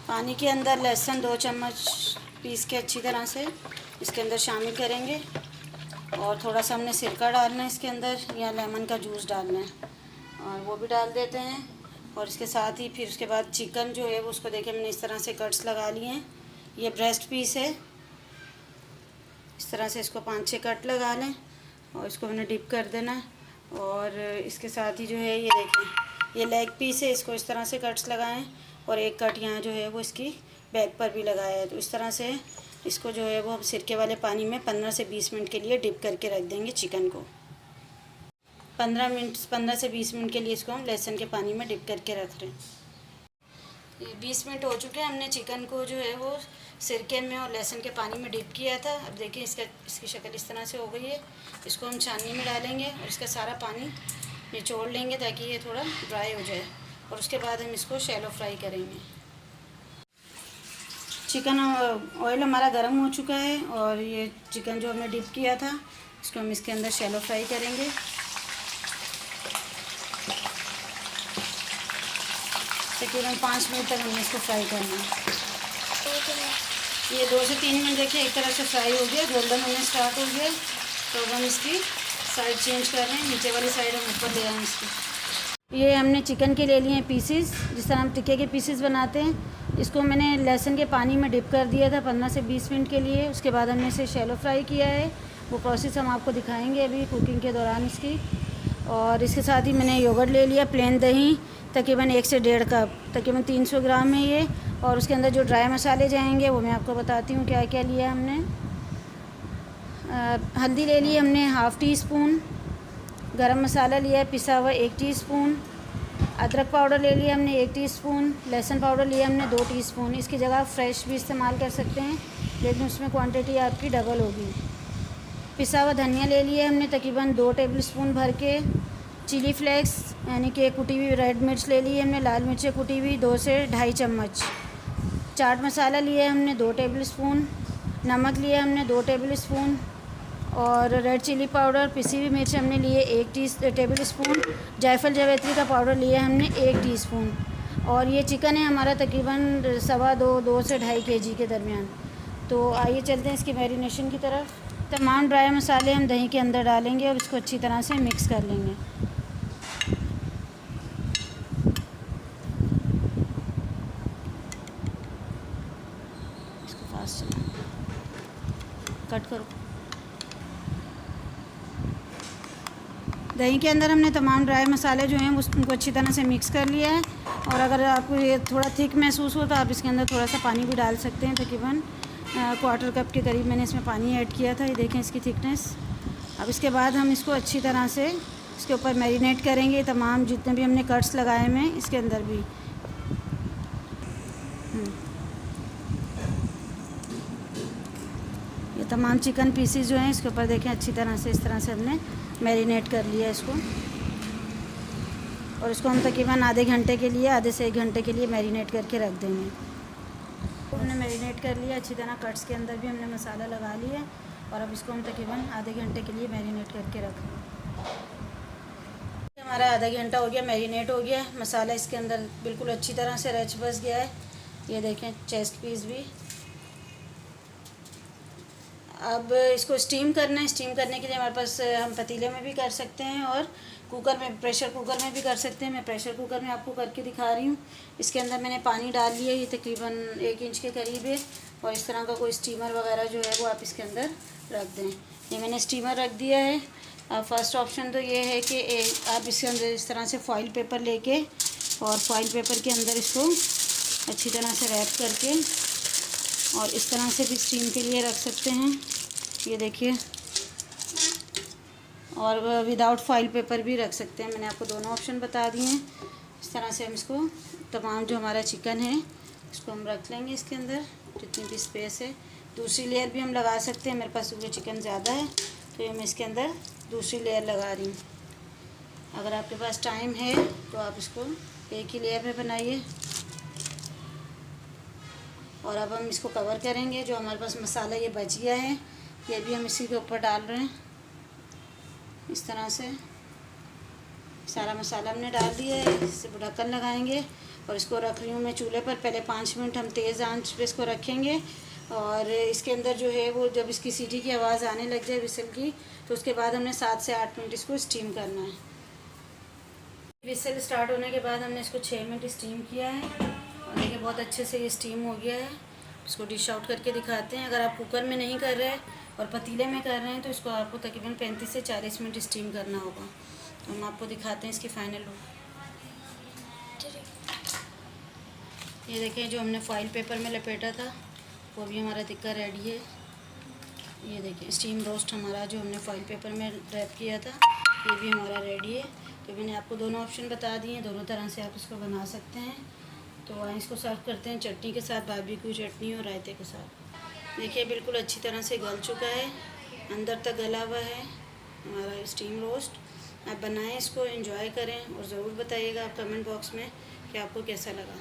पानी के अंदर लहसुन 2 चम्मच पीस के अच्छी तरह से इसके अंदर शामिल करेंगे और थोड़ा सा हमने सिरका डालना है इसके अंदर या लेमन का जूस डालना है और वो भी डाल देते हैं। और इसके साथ ही फिर उसके बाद चिकन जो है वो उसको देखिए मैंने इस तरह से कट्स लगा लिए हैं। ये ब्रेस्ट पीस है, इस तरह से इसको 5-6 कट लगा लें और इसको मैंने डिप कर देना है। और इसके साथ ही जो है ये देखें ये लेग पीस है, इसको इस तरह से कट्स लगाएं और एक कट यहाँ जो है वो इसकी बैक पर भी लगाया है। तो इस तरह से इसको जो है वो हम सिरके वाले पानी में 15 से 20 मिनट के लिए डिप करके रख देंगे। चिकन को 15 से 20 मिनट के लिए इसको हम लहसुन के पानी में डिप करके रख रहे हैं। ये 20 मिनट हो चुके हैं। हमने चिकन को जो है वो सिरके में और लहसुन के पानी में डिप किया था। अब देखिए इसकी शक्ल इस तरह से हो गई है। इसको हम छाननी में डालेंगे और इसका सारा पानी निचोड़ लेंगे ताकि ये थोड़ा ड्राई हो जाए और उसके बाद हम इसको शैलो फ्राई करेंगे। चिकन ऑयल हमारा गर्म हो चुका है और ये चिकन जो हमने डिप किया था इसको हम इसके अंदर शैलो फ्राई करेंगे। तकरीबन 5 मिनट तक हमने इसको फ्राई करना है। ये 2 से 3 मिनट देखिए एक तरह से फ्राई हो गया, गोल्डन होने स्टार्ट हो गया। तो अब हम इसकी साइड चेंज कर रहे हैं, नीचे वाली साइड हम ऊपर ले आए इसकी। ये हमने चिकन के ले लिए हैं पीसीस, जिस तरह हम टिक्के के पीसीस बनाते हैं। इसको मैंने लहसुन के पानी में डिप कर दिया था 15 से 20 मिनट के लिए। उसके बाद हमने इसे शैलो फ्राई किया है। वो प्रोसेस हम आपको दिखाएंगे अभी कुकिंग के दौरान इसकी। और इसके साथ ही मैंने योगर्ट ले लिया, प्लेन दही तकरीबन 1 से 1.5 कप, तकरीबन 300 ग्राम है ये। और उसके अंदर जो ड्राई मसाले जाएंगे वो मैं आपको बताती हूँ क्या क्या लिया हमने। हल्दी ले ली हमने हाफ़ टी स्पून, गरम मसाला लिया है पिसा हुआ 1 टीस्पून, अदरक पाउडर ले लिया हमने 1 टीस्पून, लहसुन पाउडर लिया हमने 2 टीस्पून। इसकी जगह आप फ्रेश भी इस्तेमाल कर सकते हैं लेकिन उसमें क्वांटिटी आपकी डबल होगी। पिसा हुआ धनिया ले लिया हमने तकरीबन 2 टेबलस्पून भर के। चिली फ्लेक्स यानी कि कुटी हुई रेड मिर्च ले ली हमने, लाल मिर्चें कुटी हुई 2 से 2.5 चम्मच। चाट मसाला लिया हमने 2 टेबलस्पून, नमक लिया हमने 2 टेबलस्पून और रेड चिली पाउडर पिसी हुई मिर्च हमने लिए 1 टेबलस्पून। जायफल जावित्री का पाउडर लिया हमने 1 टीस्पून। और ये चिकन है हमारा तकरीबन 2.25 से 2.5 केजी के दरमियान। तो आइए चलते हैं इसकी मैरिनेशन की तरफ। तमाम ड्राई मसाले हम दही के अंदर डालेंगे और इसको अच्छी तरह से मिक्स कर लेंगे। इसको फास्ट कट करो। दही के अंदर हमने तमाम ड्राई मसाले जो हैं उनको अच्छी तरह से मिक्स कर लिया है। और अगर आपको ये थोड़ा थिक महसूस हो तो आप इसके अंदर थोड़ा सा पानी भी डाल सकते हैं। तकरीबन 1/4 कप के करीब मैंने इसमें पानी ऐड किया था। ये देखें इसकी थिकनेस। अब इसके बाद हम इसको अच्छी तरह से इसके ऊपर मैरिनेट करेंगे। तमाम जितने भी हमने कट्स लगाए हैं इसके अंदर भी ये तमाम चिकन पीसीज जो हैं इसके ऊपर देखें अच्छी तरह से इस तरह से हमने मैरिनेट कर लिया इसको। और इसको हम तकरीबन आधे घंटे के लिए, आधे से 1 घंटे के लिए मैरिनेट करके रख देंगे। हमने मैरिनेट कर लिया अच्छी तरह, कट्स के अंदर भी हमने मसाला लगा लिया और अब इसको हम तकरीबन आधे घंटे के लिए मैरिनेट करके रख दें। हमारा आधा घंटा हो गया, मैरिनेट हो गया। मसाला इसके अंदर बिल्कुल अच्छी तरह से रच बस गया है। ये देखें चेस्ट पीस भी। अब इसको स्टीम करना है। स्टीम करने के लिए हमारे पास हम पतीले में भी कर सकते हैं और कुकर में, प्रेशर कुकर में भी कर सकते हैं। मैं प्रेशर कुकर में आपको करके दिखा रही हूँ। इसके अंदर मैंने पानी डाल लिया, ये तकरीबन 1 इंच के करीब है। और इस तरह का कोई स्टीमर वगैरह जो है वो आप इसके अंदर रख दें। ये मैंने स्टीमर रख दिया है। फर्स्ट ऑप्शन तो ये है कि आप इसके अंदर इस तरह से फॉइल पेपर लेके और फॉइल पेपर के अंदर इसको अच्छी तरह से रैप करके और इस तरह से भी स्टीम के लिए रख सकते हैं। ये देखिए, और विदाउट फॉइल पेपर भी रख सकते हैं। मैंने आपको दोनों ऑप्शन बता दिए हैं। इस तरह से हम इसको तमाम जो हमारा चिकन है इसको हम रख लेंगे इसके अंदर जितनी भी स्पेस है। दूसरी लेयर भी हम लगा सकते हैं। मेरे पास क्योंकि चिकन ज़्यादा है तो ये मैं इसके अंदर दूसरी लेयर लगा रही हूँ। अगर आपके पास टाइम है तो आप इसको एक ही लेयर में बनाइए। और अब हम इसको कवर करेंगे। जो हमारे पास मसाला ये बच गया है ये भी हम इसी के ऊपर डाल रहे हैं। इस तरह से सारा मसाला हमने डाल दिया है। इससे ढक्कन लगाएंगे और इसको रख रही हूँ मैं चूल्हे पर। पहले 5 मिनट हम तेज़ आंच पे इसको रखेंगे और इसके अंदर जो है वो जब इसकी सीटी की आवाज़ आने लग जाए विसल की, तो उसके बाद हमने 7 से 8 मिनट इसको स्टीम करना है। विसल स्टार्ट होने के बाद हमने इसको 6 मिनट स्टीम किया है और देखिए बहुत अच्छे से ये स्टीम हो गया है। इसको डिश आउट करके दिखाते हैं। अगर आप कुकर में नहीं कर रहे और पतीले में कर रहे हैं तो इसको आपको तकरीबन 35 से 40 मिनट स्टीम करना होगा। तो हम आपको दिखाते हैं इसकी फ़ाइनल लुक। ये देखिए जो हमने फॉइल पेपर में लपेटा था वो भी हमारा टिक्का रेडी है। ये देखिए स्टीम रोस्ट हमारा जो हमने फॉइल पेपर में रैप किया था ये भी हमारा रेडी है। तो मैंने आपको दोनों ऑप्शन बता दिए हैं, दोनों तरह से आप इसको बना सकते हैं। तो आइए इसको सर्व करते हैं चटनी के साथ, बारबेक्यू चटनी और रायते के साथ। देखिए बिल्कुल अच्छी तरह से गल चुका है, अंदर तक गला हुआ है हमारा स्टीम रोस्ट। आप बनाएं इसको, एंजॉय करें और ज़रूर बताइएगा आप कमेंट बॉक्स में कि आपको कैसा लगा।